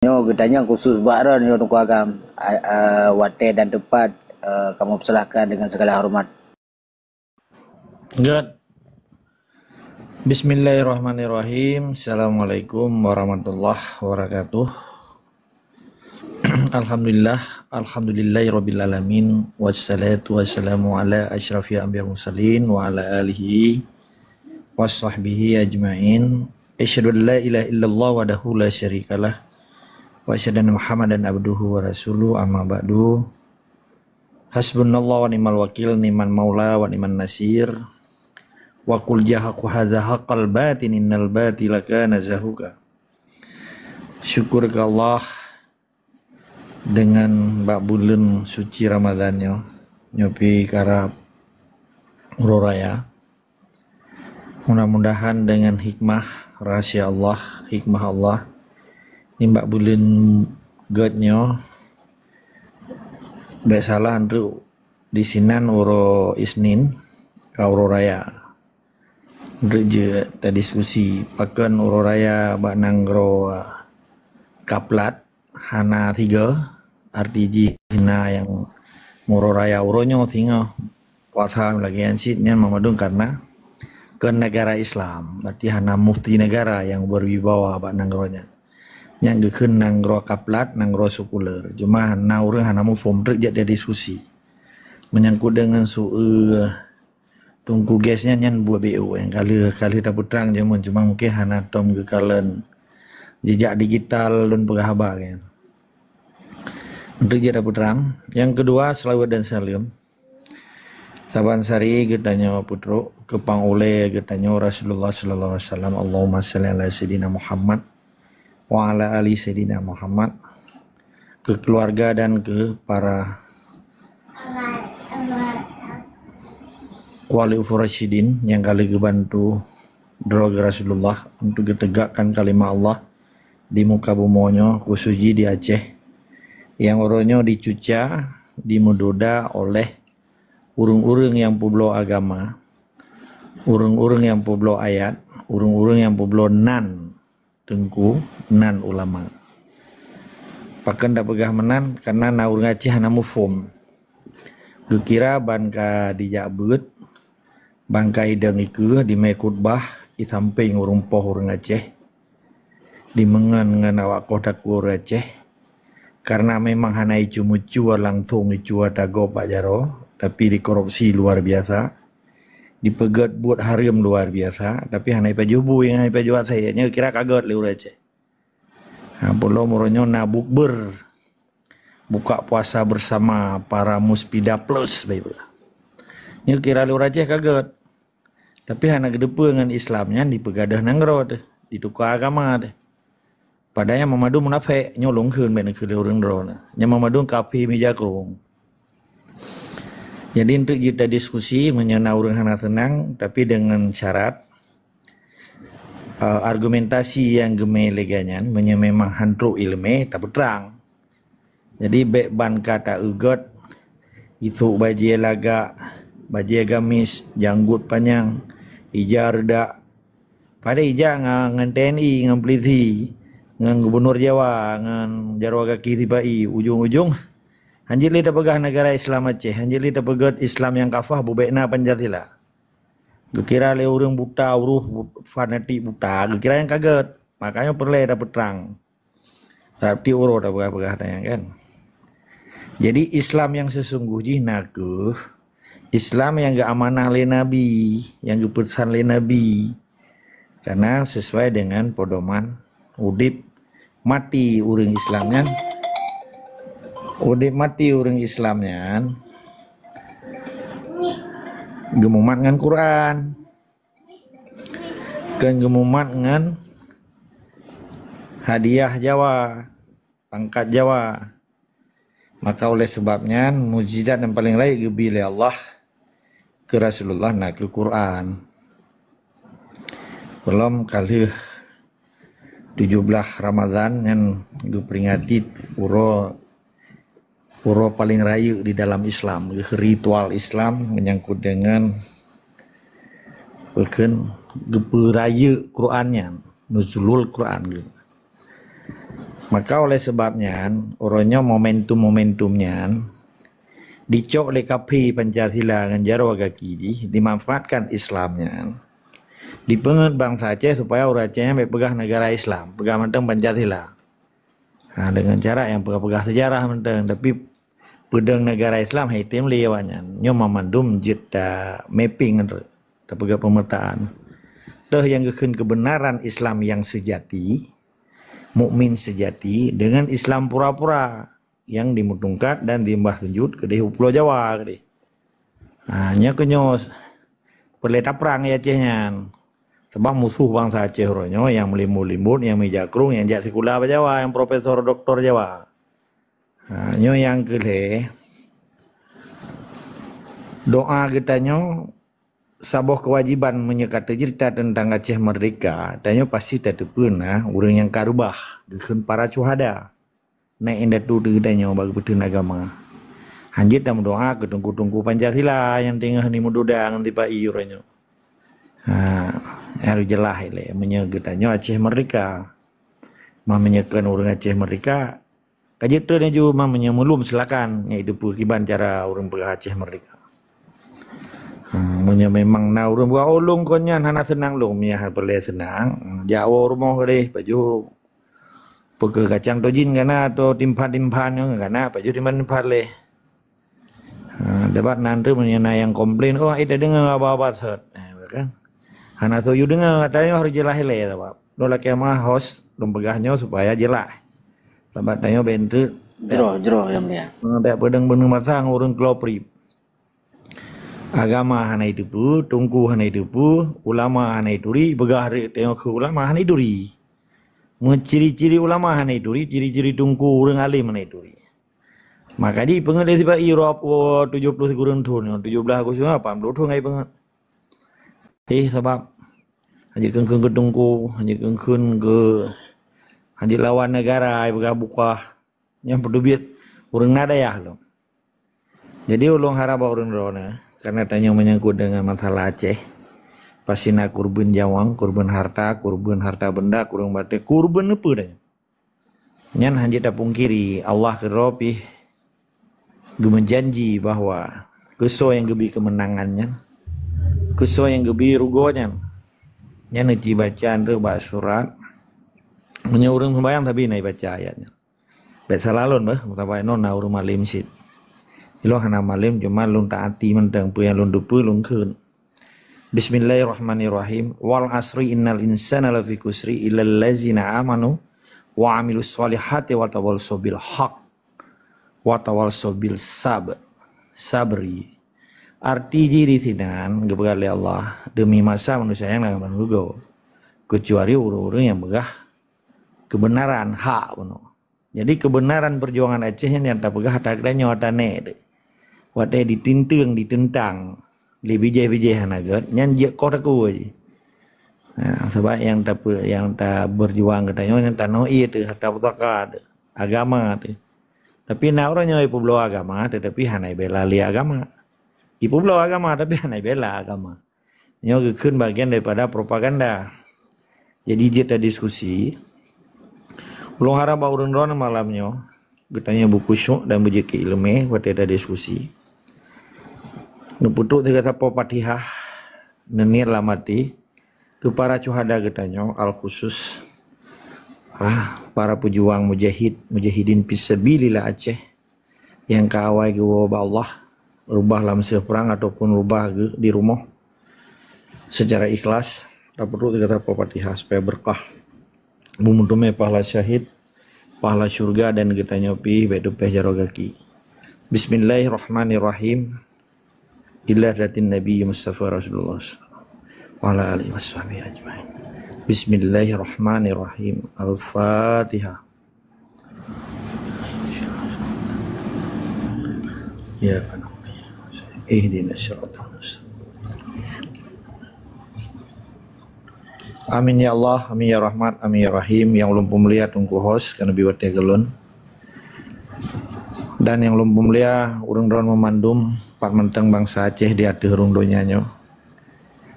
Nyo getanya khusus baron yo nuku agam wate dan tepat kamu persilahkan dengan segala hormat. Good. Bismillahirrahmanirrahim. Assalamualaikum warahmatullahi wabarakatuh. Alhamdulillahirabbil alamin wassalatu wassalamu ala asyrafil anbiya'i mursalin wa ala alihi washabbihi ajmain. Asyhadu an la ilaha illallah wahdahu la syarikalah wa asyhadu anna Muhammadan abduhu wa rasuluhu amma ba'du. Hasbunallahu wa ni'mal wakil, ni'man maula wa ni'man nasir. Wa qul jahaqu hadza haqqal batin innal batila kana zahuqa. Syukur ke Allah dengan bak bulan suci Ramadannya nyopi karab ururaya. Mudah-mudahan dengan hikmah rahasia Allah, hikmah Allah nimbak bulan godnya baik salah andru di sinan uro isnin ka ururaya. Reje ta diskusi pakan ururaya bak nanggro kaplat hana 3 RTG hina yang ururaya uronyo tinga puasa lagi ansitnya memadung karena ke negara Islam berarti hana mufti negara yang berwibawa bak nanggronya yang gekeun nanggro kaplat nangro sekuler cuma hana urang hana mufum reje dia diskusi menyangkut dengan tunggu gasnya nyan buat BO yang kali dah putrang jamun cuma mungkin hana tom kekalen jejak digital dan perahaba kan untuk jejak putrang. Yang kedua selawat dan salam saban sari getanya putro kepang oleh getanya Rasulullah sallallahu alaihi wasallam Allahumma shalli ala sayidina Muhammad wa ala ali sayidina Muhammad, ke keluarga dan ke para wali ufurasyidin yang kali kebantu droga Rasulullah untuk ditegakkan kalimat Allah di muka bumonyo khususnya di Aceh yang oronyo dicuca dimudoda oleh urung-urung yang poblo agama, urung-urung yang poblo ayat, urung-urung yang poblo nan tengku nan ulama pakan dak pegah menan karena na urung Aceh hana mufum gekira banka dijabut bangka idang iku di mekutbah di samping urung poh urung Aceh di mengan ngan awak kota kur Aceh karena memang hana icu mucu langsung icu dago Pak Jaro tapi dikorupsi luar biasa dipegat buat harim luar biasa tapi hana ipa jubu yang ipa juat saya nya kira kaget leur Aceh ha polo moronyo na bukber buka puasa bersama para muspida plus baik nya kira leur Aceh kaget tapi hana gedepe dengan Islamnya dipegadah nanggro deh ditukar agama deh padanya memadu munafik nyolong keun ben ke urang drona nya memadu kapi meja kerung. Jadi untuk kita diskusi menyenang urang hana tenang tapi dengan syarat argumentasi yang gemei leganyan memang handru ilme tak berterang. Jadi bek ban kata ugot itu bajie laga bajie gamis janggut panjang ija reda pada ija ngan TNI ngan polisi ngan gubernur Jawa ngan jarwa kaki tibai ujung-ujung anjir li pegah negara Islam Aceh anjir li pegat Islam yang kafah bubekna Pancasila gekira le urang buta uruh fanatik buta gekira yang kaget makanya perle dapat terang tapi uro dah pegah kan. Jadi Islam yang sesungguhnya nakuh Islam yang gak amanah le Nabi, yang keputusan le Nabi. Karena sesuai dengan pedoman udip mati urang Islamnya. Udip mati urang Islamnya. Gemumat ngan Quran. Kan gemumat ngan hadiah Jawa, pangkat Jawa. Maka oleh sebabnya mukjizat yang paling layak gebi oleh Allah ke Rasulullah nak ke Quran. Belum kali 17 Ramadan yang diperingati puro paling raya di dalam Islam, ritual Islam menyangkut dengan bahkan geperaya Qurannya, nuzulul Quran gitu. Maka oleh sebabnya orangnya momentumnya dicok oleh kapi Pancasila dengan jaro agaki dimanfaatkan Islamnya dipengen bangsa Aceh supaya orang Acehnya pegah negara Islam, pegah menteng Pancasila. Nah, dengan cara yang pegah sejarah menteng, tapi pedang negara Islam hitam lewatnya nyo memandum jeda mapping tak pegah pemetaan. Dah yang kebenaran Islam yang sejati, mukmin sejati dengan Islam pura-pura yang dimutungkat dan dimbah tunjut ke Pulau Jawa ke. Nah, nya kenyos perleta perang ya Acehnya. Sebab musuh bangsa Aceh ronyo yang melimbut-limbut, yang mijakrung, yang jak sekolah Jawa, yang profesor doktor Jawa. Nah, nyo yang kele doa kita nyo saboh kewajiban menyekata cerita tentang Aceh merdeka, dan nyo pasti tak pernah orang yang karubah dengan para cuhada. Naik indah tu kita nyo bagi betul agama. Hanjit dan doa ke tungku-tungku Pancasila yang tengah ni mududa nganti pak iuranyo. Harus jelas ile menyegetannya Aceh merdeka. Menyekan orang Aceh merdeka. Kajitannya juga menyemulum silakan iaitu perkiban cara orang berah Aceh merdeka. Memang na orang buat olong konyan hana senang long punya hal perle senang. Jawa rumah deh baju peke kacang tojin kana atau timpan-timpan yo kana baju timpan le. Dapat nanti menyenai yang komplain, oh itu dengar apa-apa set. Kan? Hana tu you dengar katanya harus jelas le sebab lo laki mah host dom pegahnya supaya jelas. Sebab tanya bentuk Jero yang dia. Tak pedang bener masang orang kelopri. Agama hana itu pu, tungku hana itu pu, ulama hana iduri, begah tengok ke ulama hana iduri. Ciri-ciri ulama hana iduri, ciri-ciri tungku orang alim hana iduri. Maka di pengen tiba Europe 70 kurang tahun, 17 Agustus 80 tahun ngai pengen. Sebab hanya kengkeng ke tungku, hanya kengkeng ke hanya lawan negara, buka yang berdubit orang nada ya lo. Jadi ulung harap orang rona karena tanya menyangkut dengan masalah Aceh. Pasina kurban jawang, kurban harta benda, kurang bate, kurban apa dah. Nyan hanya tak pungkiri Allah keropi gemenjanji bahwa keso yang gebi kemenangannya. Keso yang gebi rugonya. Nya nanti bacaan tu bak surat. Punya orang sembahyang tapi naik baca ayatnya. Baca salalun bah, mutawai non na urung malim sit. Ilo hana malim cuma lun taati mentang pu yang lun dupu lun keun. Bismillahirrahmanirrahim. Wal asri innal insana lafi kusri illal ladzina amanu wa amilus solihati wa tawassaw bil haq wa tawassaw bil sabri. Arti diri sinan kepada Allah demi masa manusia yang akan menunggu kecuali orang-orang yang megah kebenaran hak penuh. Jadi kebenaran perjuangan Aceh yang tak pegah tak kena nyata nek. Wate ditentang lebih-bijih hanagat nyan je kotaku aje. Nah, sebab yang tak berjuang katanya yang tak noi itu tak pusaka agama tu. Tapi nak orangnya ibu bela agama tetapi hanai bela li agama. Ibu bela agama tapi hanai bela agama. Nyo keun bagian daripada propaganda. Jadi kita diskusi. Ulung harap urang ron malamnya getanya buku syuk dan bejeki ilmu buat ada diskusi. Nuputuk tiga tapa Fatihah nenir lamati ke para cuhada getanya al khusus para pejuang mujahidin fisabilillah Aceh yang kaawai ke Allah rubah lam perang ataupun rubah di rumah secara ikhlas tak perlu tiga tapa Fatihah supaya berkah mumudume pahala syahid pahala surga dan kita nyopi bedu peh jarogaki. Bismillahirrahmanirrahim. Ila ratin Nabi Mustafa Rasulullah wa ala alihi washabihi ajmain. Bismillahirrahmanirrahim. Al-Fatihah. Ya Allah. Ihdinas siratal mustaqim. Amin ya Allah, amin ya Rahmat, amin ya Rahim. Yang lumpuh mulia tungku hos karena biwat gelun. Dan yang lumpuh mulia urang ron memandum pak menteng bangsa Aceh di hati rundonya nyo.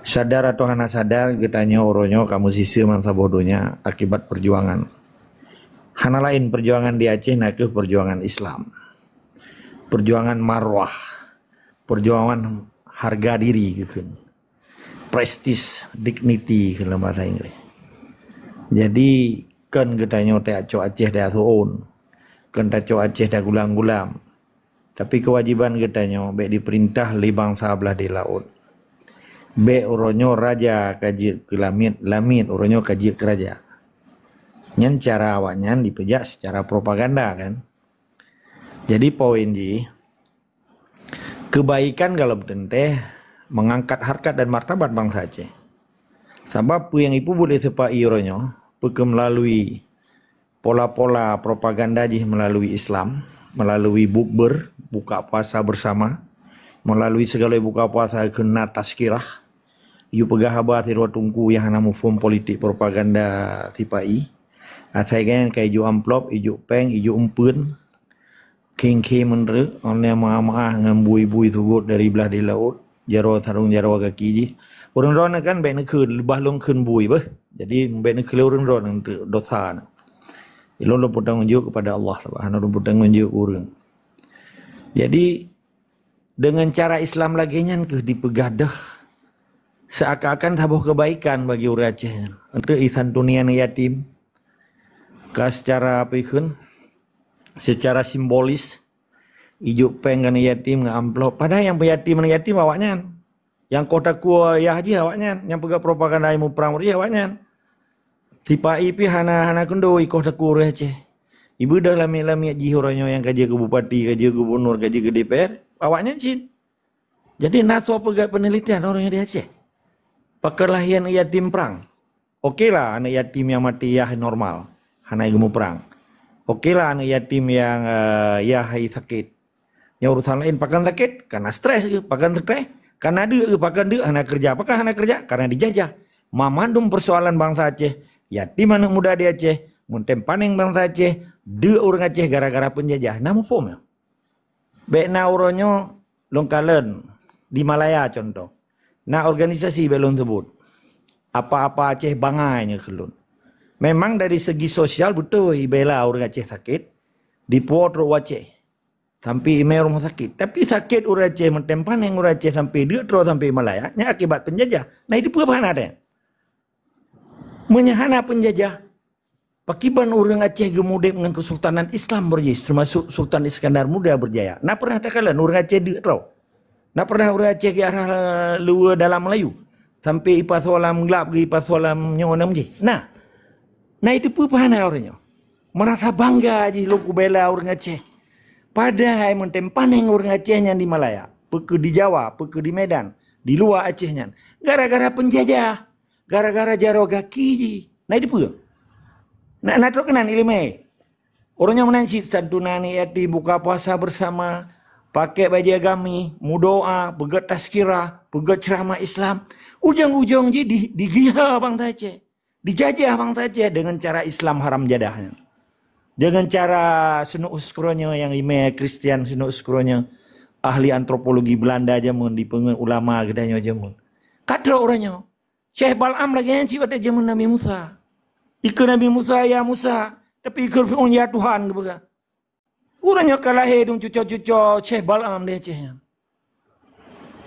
Sadar atau hana sadar getanya oronyo kamu sisi mansa bodohnya akibat perjuangan. Hana lain perjuangan di Aceh nak ke perjuangan Islam. Perjuangan marwah, perjuangan harga diri ke prestige, dignity ke dalam bahasa Inggris. Jadi kan katanya tak Aceh dah suun, kan tak Aceh dah gulam-gulam. Tapi kewajiban katanya baik diperintah li bangsa belah di laut. Baik oronyo raja kaji ke lamit oronyo kaji ke raja. Nyan cara awaknya dipejak secara propaganda kan. Jadi poin di kebaikan kalau bertenteh mengangkat harkat dan martabat bangsa Aceh. Sebab yang ibu boleh sepai oronyo melalui pola-pola propaganda ji melalui Islam, melalui bukber, buka puasa bersama, melalui segala buka puasa kena tazkirah. Iu pegah habat hirwa tungku yang namu form politik propaganda tipai. Atai kan kai ju amplop, iju peng, iju umpun. King menre, onnya maah ngembui-bui tugut dari belah di laut, jaro tarung jaro kaki ji. Orang-orang kan baik nak lebah long kun bui bah. Jadi baik nak orang-orang untuk dosa. Ilmu bertanggung jawab kepada Allah Subhanahu bertanggung jawab orang. Jadi dengan cara Islam lagi nyan ke dipegadah seakan-akan tabuh kebaikan bagi orang Aceh. Untuk isantunian yatim. Secara apa ikun? Secara simbolis ijuk peng kan yatim ngah amplop. Padahal yang yatim awaknya. Yang kota kuah ya haji awaknya. Yang pegah propaganda ilmu perang dia awaknya. Tipai pi hana kendo kota kuah Aceh. Ibu dah lami-lami ji orangnya yang kaji ke bupati, kaji ke gubernur, kaji ke DPR. Awaknya cin. Jadi naso pegah penelitian orangnya di Aceh. Perkelahian yatim perang. Okeylah anak yatim yang mati ya normal. Hana ilmu perang. Okeylah anak yatim yang ya sakit. Yang urusan lain pakan sakit karena stres ke, pakan stres karena dia ke, pakan dia anak kerja. Apakah anak kerja? Karena dijajah. Mamandum persoalan bangsa Aceh. Yatim anak muda di Aceh. Muntem paning bangsa Aceh. Dia orang Aceh gara-gara penjajah. Nama pom ya. Baik na oronyo longkalen di Malaya contoh. Na organisasi belum sebut. Apa-apa Aceh bangainya kelun. Memang dari segi sosial betul bela orang Aceh sakit di Pulau Aceh sampai ime rumah sakit. Tapi sakit orang Aceh mentempan yang orang Aceh sampai dia terus sampai Malaya nya akibat penjajah. Nah itu apa ada? Menyahana penjajah. Pakiban orang Aceh gemudik dengan Kesultanan Islam berjaya termasuk Sultan Iskandar Muda berjaya. Nah pernah tak kalian orang Aceh dia terus. Nah pernah orang Aceh ke arah luar dalam Melayu sampai ipas walam gelap ke ipas walam nyonam je. Nah itu pun pahana orangnya. Merasa bangga je loku bela orang Aceh. Padahal mentempan yang orang Acehnya di Malaya. Peke di Jawa, peke di Medan. Di luar Acehnya. Gara-gara penjajah. Gara-gara jaro gaki je. Nah itu pun. Nah terus kenan ilmu. Orangnya menansi santunan yatim buka puasa bersama. Pakai baju agami. Mudoa. Pegat tazkirah. Pegat ceramah Islam. Ujung-ujung je digila bangsa Aceh. Dijajah bangsa Aceh dengan cara Islam haram jadahnya. Dengan cara sunu uskronya yang ime Kristian sunu uskronya ahli antropologi Belanda jamun di pengen ulama gedanya jamun. Kadro orangnya. Syekh Bal'am lagi yang pada jamun Nabi Musa. Ikut Nabi Musa ya Musa. Tapi ikut ya Tuhan. Orangnya kalah hidung cucok-cucok Syekh Bal'am dia Acehnya.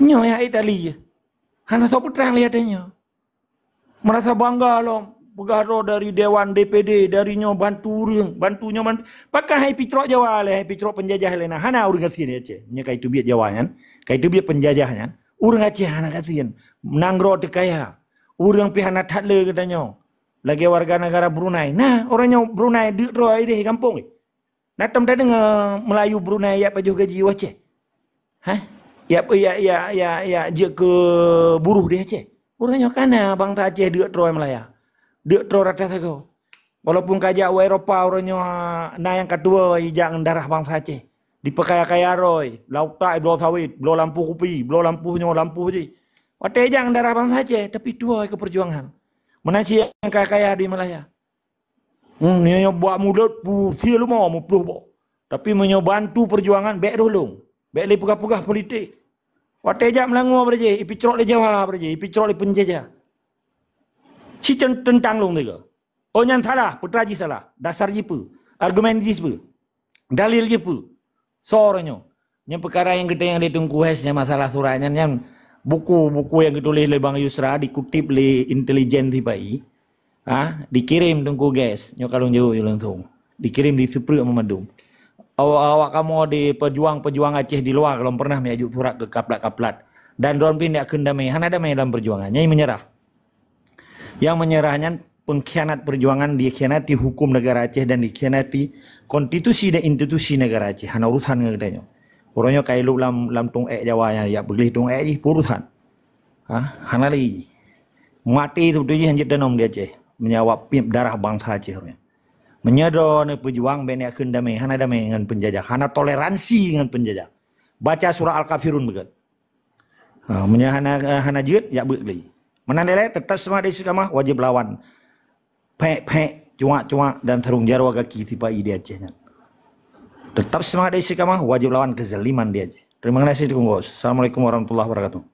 Nyoya Italia. Hanya sopo terang lihatnya. Merasa bangga loh. Pegaro dari Dewan DPD. Darinya bantunya. Pakai hai pitrok Jawa lah. Hai pitrok penjajah lena. Hana orang kasih ni Aceh. Nya kai tu biar Jawanya. Kai tu biar penjajahnya. Orang Aceh hana kasih. Menanggro tekaya. Orang pihana tatle katanya. Lagi warga negara Brunei. Nah orangnya Brunei. Dia roh di kampung. Nah tempat dengan Melayu Brunei. Ya pajuh gaji Aceh. Hah? Ya dia ke buruh di Aceh. Orangnya kana bangsa Aceh dia terus Melaya. Dia terus rata sago. Walaupun kajak Eropa orangnya nah yang kedua ijang darah bangsa Aceh. Dipekaya-kaya roy, lauk tak belau sawit, belau lampu kopi, belau lampunya lampu je. Wate ijang darah bangsa Aceh tapi dua ke perjuangan. Menaci yang kaya-kaya di Melaya. Ni buat mulut putih lu mau mupluh. Tapi bantu perjuangan baik dulu. Baik li pegah-pegah politik. Waktu ejak melangu berje, ipicrok di Jawa berje, ipicrok di penjajah. Si tentang long tiga. Oh yang salah, petraji salah. Dasar jipu. Argumen jipu. Dalil jipu. Soalnya. Yang perkara yang kita yang ditunggu hasnya masalah suratnya yang buku-buku yang ditulis oleh Bang Yusra dikutip oleh intelijen tibai. Dikirim tunggu guys. Nyo kalau jauh langsung. Dikirim di Supri Memadum. Awak kamu di pejuang-pejuang Aceh di luar kalau pernah mengajuk surat ke kaplat-kaplat. Dan dorang pindah ke damai. Hana damai dalam perjuangannya yang menyerah. Yang menyerahnya pengkhianat perjuangan, dikhianati hukum negara Aceh dan dikhianati konstitusi dan institusi negara Aceh. Hana urusan katanya. Orangnya kayak lu lam tung Jawanya ya beglih tung ji urusan. Hana lagi. Mati itu je hanjit danom di Aceh. Menyawap darah bangsa Aceh orangnya. Menyedor pejuang benek damai. Hana damai dengan penjajah. Hana toleransi dengan penjajah. Baca surah Al-Kafirun begitu. Hana jut ya beglih. Menandai tetap semua di sekamah wajib lawan. Pek, cuak, dan terung jarwa kaki tipai di Aceh. Tetap semangat di sekamah wajib lawan kezaliman di Aceh. Terima kasih. Assalamualaikum warahmatullahi wabarakatuh.